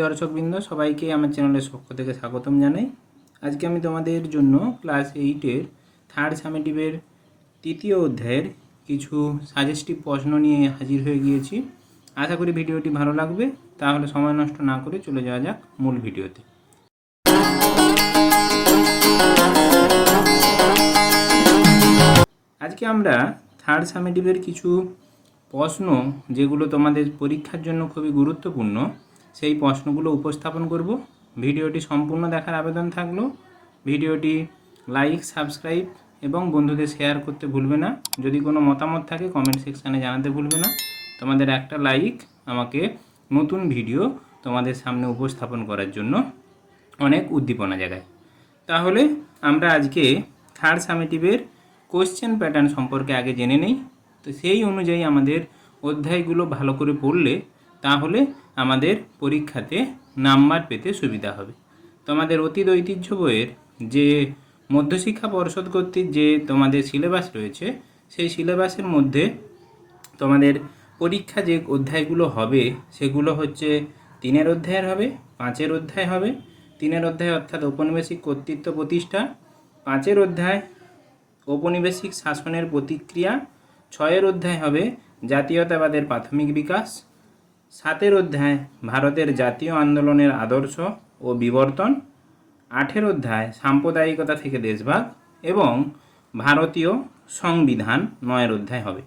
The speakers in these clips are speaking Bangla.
দর্শকবৃন্দ সবাইকে আমার চ্যানেলের পক্ষ থেকে স্বাগতম জানাই। আজকে আমি তোমাদের জন্য ক্লাস 8-এর থার্ড সামেটিভের তৃতীয় অধ্যায়ের কিছু সাজেস্টিভ প্রশ্ন নিয়ে হাজির হয়ে গিয়েছি। আশা করি ভিডিওটি ভালো লাগবে। তাহলে সময় নষ্ট না করে চলে যাওয়া যাক মূল ভিডিওতে। আজকে আমরা থার্ড সামেটিভের কিছু প্রশ্ন যেগুলো তোমাদের পরীক্ষার জন্য খুবই গুরুত্বপূর্ণ সেই প্রশ্নগুলো উপস্থাপন করব। ভিডিওটি সম্পূর্ণ দেখার আবেদন থাকলো। ভিডিওটি লাইক, সাবস্ক্রাইব এবং বন্ধুদের শেয়ার করতে ভুলবে না। যদি কোনো মতামত থাকে কমেন্ট সেকশানে জানাতে ভুলবে না। তোমাদের একটা লাইক আমাকে নতুন ভিডিও তোমাদের সামনে উপস্থাপন করার জন্য অনেক উদ্দীপনা জাগায়। তাহলে আমরা আজকে থার্ড সামেটিভের কোশ্চেন প্যাটার্ন সম্পর্কে আগে জেনে নেই। তো সেই অনুযায়ী আমাদের অধ্যায়গুলো ভালো করে পড়লে তাহলে আমাদের পরীক্ষাতে নাম্বার পেতে সুবিধা হবে। তোমাদের অতীত ঐতিহ্য বইয়ের যে মধ্যশিক্ষা পর্ষদ কর্তৃক যে তোমাদের সিলেবাস রয়েছে সেই সিলেবাসের মধ্যে তোমাদের পরীক্ষা যে অধ্যায়গুলো হবে সেগুলো হচ্ছে 3 অধ্যায়ের হবে, 5 অধ্যায় হবে। 3 অধ্যায় অর্থাৎ ঔপনিবেশিক কর্তৃত্ব প্রতিষ্ঠা, 5 অধ্যায় ঔপনিবেশিক শাসনের প্রতিক্রিয়া, 6 অধ্যায় হবে জাতীয়তাবাদের প্রাথমিক বিকাশ, 7 অধ্যায় ভারতের জাতীয় আন্দোলনের আদর্শ ও বিবর্তন, 8 অধ্যায় সাম্প্রদায়িকতা থেকে দেশভাগ এবং ভারতীয় সংবিধান 9 অধ্যায় হবে।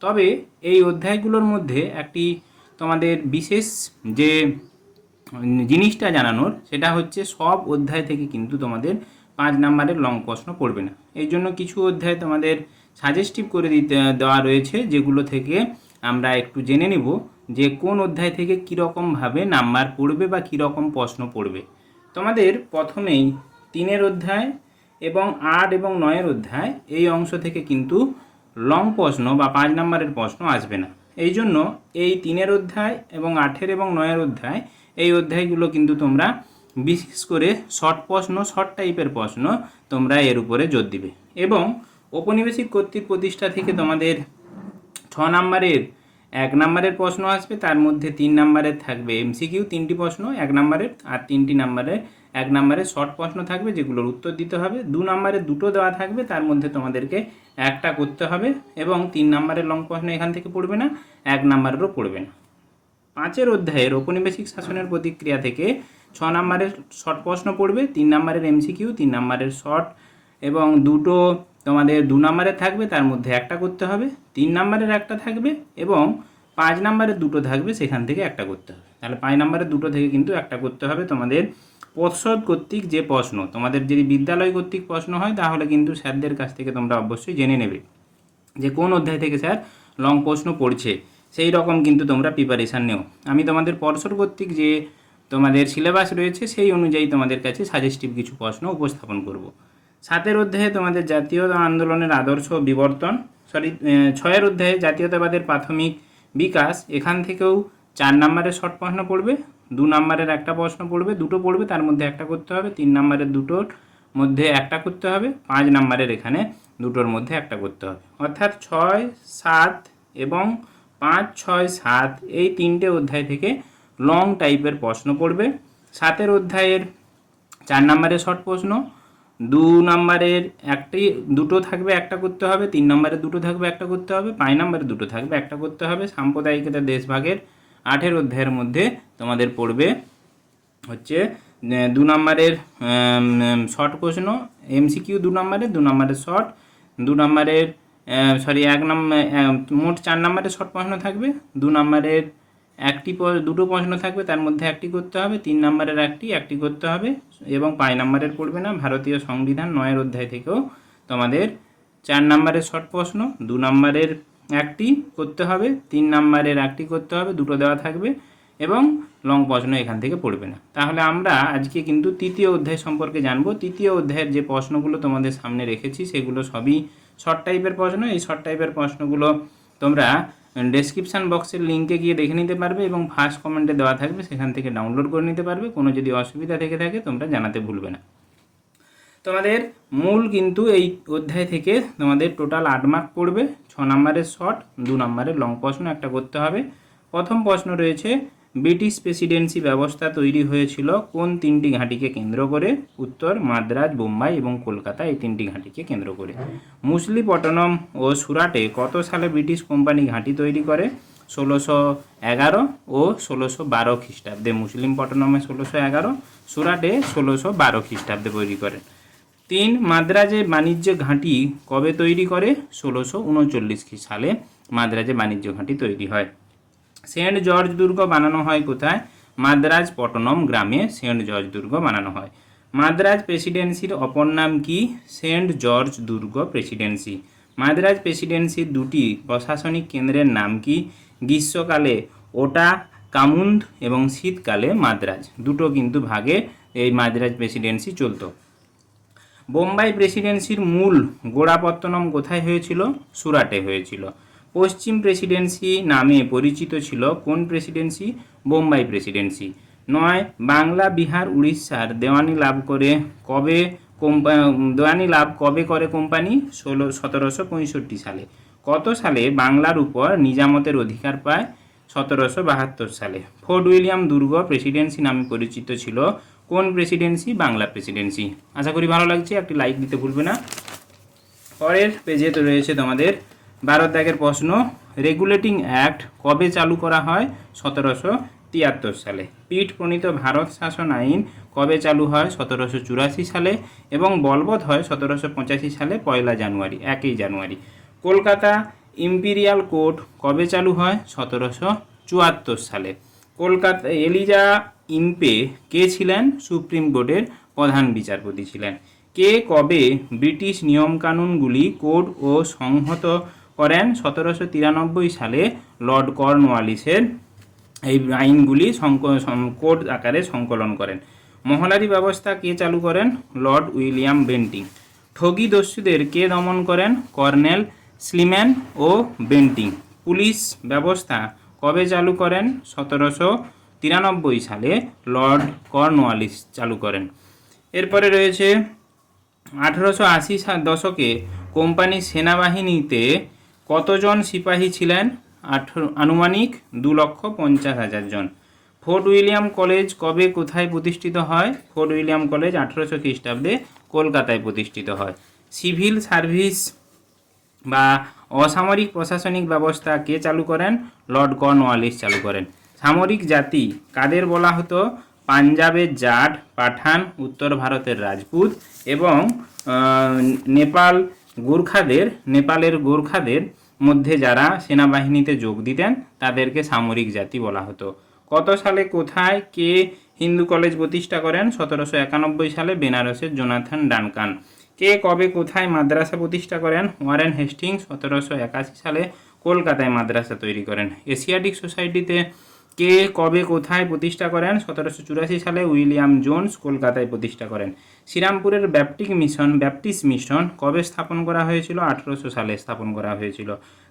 তবে এই অধ্যায়গুলোর মধ্যে একটি তোমাদের বিশেষ যে জিনিসটা জানানোর সেটা হচ্ছে সব অধ্যায় থেকে কিন্তু তোমাদের 5 নাম্বারের লং প্রশ্ন পড়বে না। এই জন্য কিছু অধ্যায় তোমাদের সাজেস্টিভ করে দেওয়া রয়েছে যেগুলো থেকে আমরা একটু জেনে নেব যে কোন অধ্যায় থেকে কীরকমভাবে নাম্বার পড়বে বা কীরকম প্রশ্ন পড়বে। তোমাদের প্রথমেই 3 অধ্যায় এবং 8 এবং 9 অধ্যায় এই অংশ থেকে কিন্তু লং প্রশ্ন বা 5 নাম্বারের প্রশ্ন আসবে না। এই জন্য এই 3 অধ্যায় এবং 8 এবং 9 অধ্যায় এই অধ্যায়গুলো কিন্তু তোমরা বিশেষ করে শর্ট প্রশ্ন, শর্ট টাইপের প্রশ্ন তোমরা এর উপরে জোর দিবে। এবং ঔপনিবেশিক কর্তৃক প্রতিষ্ঠা থেকে তোমাদের 6 নাম্বারের 1 নাম্বারের প্রশ্ন আসবে। তার মধ্যে 3 নাম্বারের থাকবে এমসিকিউ 3টি প্রশ্ন 1 নাম্বারের, আর 3টি নাম্বারের 1 নাম্বারের শর্ট প্রশ্ন থাকবে যেগুলোর উত্তর দিতে হবে। 2 নাম্বারের 2টো দেওয়া থাকবে, তার মধ্যে তোমাদেরকে একটা করতে হবে এবং 3 নাম্বারের লং প্রশ্ন এখান থেকে পড়বে না, 1 নাম্বারেরও পড়বে না। 5 অধ্যায়ের ঔপনিবেশিক শাসনের প্রতিক্রিয়া থেকে 6 নাম্বারের শর্ট প্রশ্ন পড়বে, 3 নাম্বারের এমসিকিউ, 3 নাম্বারের শর্ট এবং 2টো তোমাদের 2 নাম্বারের থাকবে, তার মধ্যে একটা করতে হবে। 3 নাম্বারের একটা থাকবে এবং 5 নাম্বারের 2টো থাকবে, সেখান থেকে একটা করতে হবে। তাহলে 5 নাম্বারের 2টো থেকে কিন্তু একটা করতে হবে। তোমাদের পর্ষদ কর্তৃক যে প্রশ্ন, তোমাদের যদি বিদ্যালয় কর্তৃক প্রশ্ন হয় তাহলে কিন্তু স্যারদের কাছ থেকে তোমরা অবশ্যই জেনে নেবে যে কোন অধ্যায় থেকে স্যার লং প্রশ্ন পড়ছে, সেই রকম কিন্তু তোমরা প্রিপারেশান নেও। আমি তোমাদের পর্ষদ কর্তৃক যে তোমাদের সিলেবাস রয়েছে সেই অনুযায়ী তোমাদের কাছে সাজেস্টিভ কিছু প্রশ্ন উপস্থাপন করব। 7 অধ্যায়ে তোমাদের জাতীয় আন্দোলনের আদর্শ বিবর্তন, 6 অধ্যায়ে জাতীয়তাবাদের প্রাথমিক বিকাশ, এখান থেকেও 4 নাম্বারের শর্ট প্রশ্ন পড়বে, 2 নাম্বারের একটা প্রশ্ন পড়বে, 2টো পড়বে, তার মধ্যে একটা করতে হবে। 3 নাম্বারের 2টোর মধ্যে একটা করতে হবে, 5 নাম্বারের এখানে 2টোর মধ্যে একটা করতে হবে। অর্থাৎ 6, 7 এবং 5, 6, 7 এই 3টে অধ্যায় থেকে লং টাইপের প্রশ্ন পড়বে। 7 অধ্যায়ের 4 নাম্বারের শর্ট প্রশ্ন, 2 নাম্বারের 2টো থাকবে, একটা করতে হবে। 3 নাম্বারের 2টো থাকবে, একটা করতে হবে। 5 নাম্বারের 2টো থাকবে, একটা করতে হবে। সাম্প্রদায়িকতা দেশভাগের 8 অধ্যায়ের মধ্যে তোমাদের পড়বে হচ্ছে 2 নাম্বারের শর্ট প্রশ্ন, এমসিকিউ 2 নাম্বারের, 2 নাম্বারের শর্ট, 2 নাম্বারের মোট 4 নাম্বারের শর্ট প্রশ্ন থাকবে। 2 নাম্বারের 2টো প্রশ্ন থাকবে, তার মধ্যে একটি করতে হবে। 3 নাম্বারের একটি করতে হবে এবং 5 নাম্বারের পড়বে না। ভারতীয় সংবিধান 9 অধ্যায় থেকেও তোমাদের 4 নাম্বারের শর্ট প্রশ্ন, 2 নাম্বারের একটি করতে হবে, 3 নাম্বারের একটি করতে হবে, 2টো দেওয়া থাকবে এবং লং প্রশ্ন এখান থেকে পড়বে না। তাহলে আমরা আজকে কিন্তু 3য় অধ্যায় সম্পর্কে জানবো। 3য় অধ্যায়ের যে প্রশ্নগুলো তোমাদের সামনে রেখেছি সেগুলো সবই শর্ট টাইপের প্রশ্ন। এই শর্ট টাইপের প্রশ্নগুলো তোমরা ডেসক্রিপশান বক্সের লিঙ্কে গিয়ে দেখে নিতে পারবে এবং ফার্স্ট কমেন্টে দেওয়া থাকবে, সেখান থেকে ডাউনলোড করে নিতে পারবে। কোনো যদি অসুবিধা থেকে থাকে তোমরা জানাতে ভুলবে না। তোমাদের মূল কিন্তু এই অধ্যায় থেকে তোমাদের টোটাল 8 মার্ক পড়বে। 6 নাম্বারের শর্ট, 2 নাম্বারের লং প্রশ্ন একটা করতে হবে। প্রথম প্রশ্ন রয়েছে ব্রিটিশ প্রেসিডেন্সি ব্যবস্থা তৈরি হয়েছিল কোন তিনটি ঘাঁটিকে কেন্দ্র করে? উত্তর মাদ্রাজ, বোম্বাই এবং কলকাতা, এই তিনটি ঘাঁটিকে কেন্দ্র করে। মুসলিপট্টনম ও সুরাটে কত সালে ব্রিটিশ কোম্পানি ঘাঁটি তৈরি করে? 1611 ও 1612 খ্রিস্টাব্দে। মুসলিমপট্টনমে 1611, সুরাটে 1612 খ্রিস্টাব্দে তৈরি করেন। 3 মাদ্রাজে বাণিজ্য ঘাঁটি কবে তৈরি করে? 1639 সালে মাদ্রাজে বাণিজ্য ঘাঁটি তৈরি হয়। সেন্ট জর্জ দুর্গ বানানো হয় কোথায়? মাদ্রাজ পট্টনম গ্রামে সেন্ট জর্জ দুর্গ বানানো হয়। মাদ্রাজ প্রেসিডেন্সির অপর নাম কি? সেন্ট জর্জ দুর্গ প্রেসিডেন্সি। মাদ্রাজ প্রেসিডেন্সির দুটি প্রশাসনিক কেন্দ্রের নাম কি? গ্রীষ্মকালে ওটা কামুন্দ এবং শীতকালে মাদ্রাজ, দুটো কিন্তু ভাগে এই মাদ্রাজ প্রেসিডেন্সি চলতো। বোম্বাই প্রেসিডেন্সির মূল গোড়াপত্তনম কোথায় হয়েছিল? সুরাটে হয়েছিল। পশ্চিম প্রেসিডেন্সি নামে পরিচিত ছিল কোন প্রেসিডেন্সি? বোম্বাই প্রেসিডেন্সি। 9 বাংলা, বিহার, উড়িষ্যার দেওয়ানি লাভ কবে করে কোম্পানি? 1765 সালে। কত সালে বাংলার উপর নিজামতের অধিকার পায়? 1772 সালে। ফোর্ট উইলিয়াম দুর্গ প্রেসিডেন্সি নামে পরিচিত ছিল কোন প্রেসিডেন্সি? বাংলা প্রেসিডেন্সি। আশা করি ভালো লাগছে, একটি লাইক দিতে ভুলবে না। পরের পেজে তো রয়েছে তোমাদের 12 দাগের প্রশ্ন। রেগুলেটিং অ্যাক্ট কবে চালু করা হয়? 1773 সালে। পিট প্রণীত ভারত শাসন আইন কবে চালু হয়? 1784 সালে এবং বলবৎ হয় 1785 সালে 1 জানুয়ারি, 1 জানুয়ারি। কলকাতা ইম্পিরিয়াল কোর্ট কবে চালু হয়? 1774 সালে। কলকাতা এলিজা ইম্পে কে ছিলেন? সুপ্রিম কোর্টের প্রধান বিচারপতি ছিলেন। কে কবে ব্রিটিশ নিয়মকানুনগুলি কোড ও সংহত করেন? 1793 সালে লর্ড কর্নওয়ালিসের এই আইনগুলি কোড আকারে সংকলন করেন। মহলারি ব্যবস্থা কে চালু করেন? Lord William Bentinck. ঠগী দস্যুদের কে দমন করেন? কর্নেল স্লিম্যান ও বেন্টিং। পুলিশ ব্যবস্থা কবে চালু করেন? 1793 সালে লর্ড কর্নওয়ালিস চালু করেন। এরপরে রয়েছে 1880 দশকে কোম্পানির সেনাবাহিনীতে কতজন সিপাহী ছিলেন? আনুমানিক 2,50,000 জন। ফোর্ট উইলিয়াম কলেজ কবে কোথায় প্রতিষ্ঠিত হয়? ফোর্ট উইলিয়াম কলেজ 1800 খ্রিস্টাব্দে কলকাতায় প্রতিষ্ঠিত হয়। সিভিল সার্ভিস বা অসামরিক প্রশাসনিক ব্যবস্থা কে চালু করেন? লর্ড কর্নওয়ালিস চালু করেন। সামরিক জাতি কাদের বলা হতো? পাঞ্জাবের জাট, পাঠান, উত্তর ভারতের রাজপুত এবং নেপালের গোর্খাদের মধ্যে যারা সেনাবাহিনীতে যোগ দিতেন তাদেরকে সামরিক জাতি বলা হতো। কত সালে কোথায় কে হিন্দু কলেজ প্রতিষ্ঠা করেন? 1791 সালে বেনারসের জোনাথন ডানকান। কে কবে কোথায় মাদ্রাসা প্রতিষ্ঠা করেন? ওয়ারেন হেস্টিংস 1781 সালে কলকাতায় মাদ্রাসা তৈরি করেন। এশিয়াটিক সোসাইটিতে কে কবে কোথায় প্রতিষ্ঠা করেন? 1784 সালে উইলিয়াম জোন্স কলকাতায় প্রতিষ্ঠা করেন। শ্রীরামপুরের ব্যাপটিস্ট মিশন কবে স্থাপন করা হয়েছিল? 1800 সালে স্থাপন করা হয়েছিল।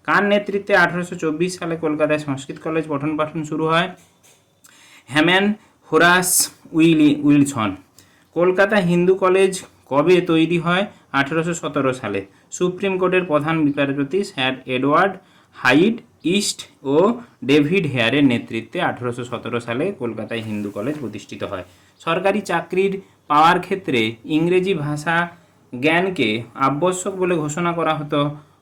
কার নেতৃত্বে 1824 সালে কলকাতায় সংস্কৃত কলেজ পঠন পাঠন শুরু হয়? Hayman Horace Wilson. Kolkata Hindu college কবে তৈরি হয়? 1817 সালে। সুপ্রিম কোর্টের প্রধান বিচারপতি স্যার এডওয়ার্ড হাইড ইস্ট ও ডেভিড হেয়ারের নেতৃত্বে 1817 সালে কলকাতায় হিন্দু কলেজ প্রতিষ্ঠিত হয়। সরকারি চাকরির পাওয়ার ক্ষেত্রে ইংরেজি ভাষা জ্ঞানকে আবশ্যক বলে ঘোষণা করা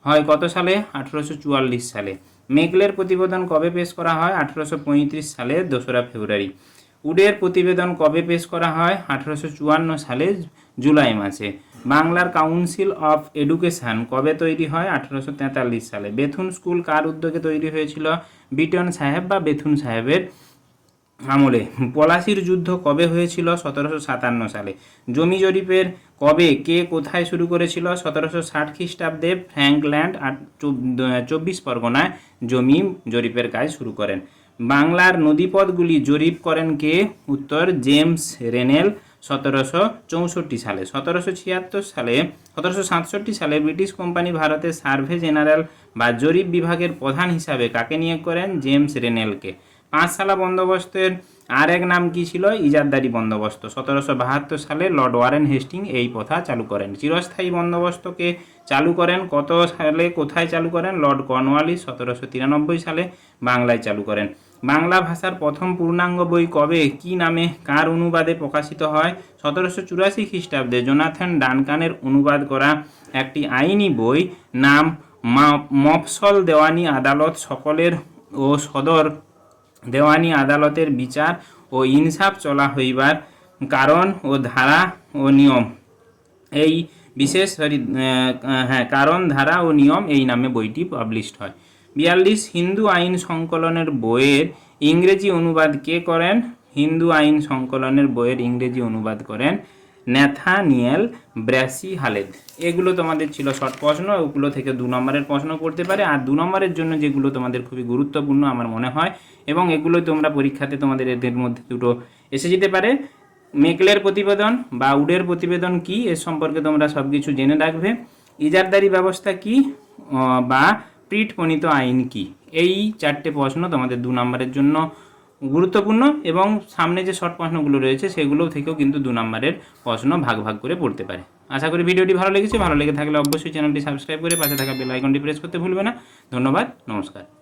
হয় কত সালে? 1844 সালে। মেকলের প্রতিবেদন কবে পেশ করা হয়? 1835 সালে 2রা ফেব্রুয়ারি। উডের প্রতিবেদন কবে পেশ করা হয়? 1854 সালে জুলাই মাসে। বাংলার কাউন্সিল অফ এডুকেশন কবে তৈরি হয়? 1843 সালে। বেথুন স্কুল কার উদ্যোগে তৈরি হয়েছিল? বিটন সাহেব বা বেথুন সাহেবের আমলে। পলাশির যুদ্ধ কবে হয়েছিল? 1757 সালে। জমি জরিপের কবে কে কোথায় শুরু করেছিল? 1760 খ্রিস্টাব্দে ফ্র্যাঙ্কল্যান্ড 24 পরগনায় জমি জরিপের কাজ শুরু করেন। বাংলার নদীপথগুলি জরিপ করেন কে? উত্তর জেমস রেনেল 1764 সালে। 1767 সালে ব্রিটিশ কোম্পানি ভারতের সার্ভে জেনারেল বা জরিপ বিভাগের প্রধান হিসাবে কাকে নিয়োগ করেন? জেমস রেনেলকে। পাঁচশালা বন্দোবস্তের আর এক নাম কি ছিল? ইজারদারি বন্দোবস্ত। 1772 সালে লর্ড ওয়ারেন হেস্টিং এই প্রথা চালু করেন। চিরস্থায়ী বন্দোবস্তকে চালু করেন কত সালে কোথায় চালু করেন? লর্ড কর্নওয়ালিস 1793 সালে বাংলায় চালু করেন। বাংলা ভাষার প্রথম পূর্ণাঙ্গ বই কবে, কি নামে, কার অনুবাদে প্রকাশিত হয়? 1784 খ্রিস্টাব্দে জোনাথন ডানকানের অনুবাদ করা একটি আইনি বই নাম মফসল দেওয়ানি আদালত সকলের ও সদর দেওয়ানি আদালতের বিচার ও ইনসাফ চলা হইবার কারণ ও ধারা ও নিয়ম এই বিশেষ কারণ ধারা ও নিয়ম এই নামে বইটি পাবলিশড হয়। 42 হিন্দু আইন সংকলনের বইয়ের ইংরেজি অনুবাদ কে করেন? হিন্দু আইন সংকলনের বইয়ের ইংরেজি অনুবাদ করেন ন্যাথানিয়েল ব্র্যাসি হালেদ। এগুলো তোমাদের ছিল শর্ট প্রশ্ন, ওগুলো থেকে 2 নম্বরের প্রশ্ন করতে পারে। আর 2 নম্বরের জন্য যেগুলো তোমাদের খুবই গুরুত্বপূর্ণ আমার মনে হয়, এবং এগুলো তোমরা পরীক্ষাতে তোমাদের এদের মধ্যে দুটো এসে যেতে পারে। মেকলের প্রতিবেদন বা উডের প্রতিবেদন কি, এর সম্পর্কে তোমরা সব কিছু জেনে রাখবে। ইজারদারি ব্যবস্থা কি বা প্রিট প্রণীত আইন কি, এই 4টে প্রশ্ন তোমাদের 2 নম্বরের জন্য গুরুত্বপূর্ণ, এবং সামনে যে শর্ট প্রশ্নগুলো রয়েছে সেগুলো থেকেও কিন্তু 2 নম্বরের প্রশ্ন ভাগ ভাগ করে পড়তে পারে। আশা করি ভিডিওটি ভালো লেগেছে। ভালো লেগে থাকলে অবশ্যই চ্যানেলটি সাবস্ক্রাইব করে পাশে থাকা বেল আইকনটি প্রেস করতে ভুলবে না। ধন্যবাদ, নমস্কার।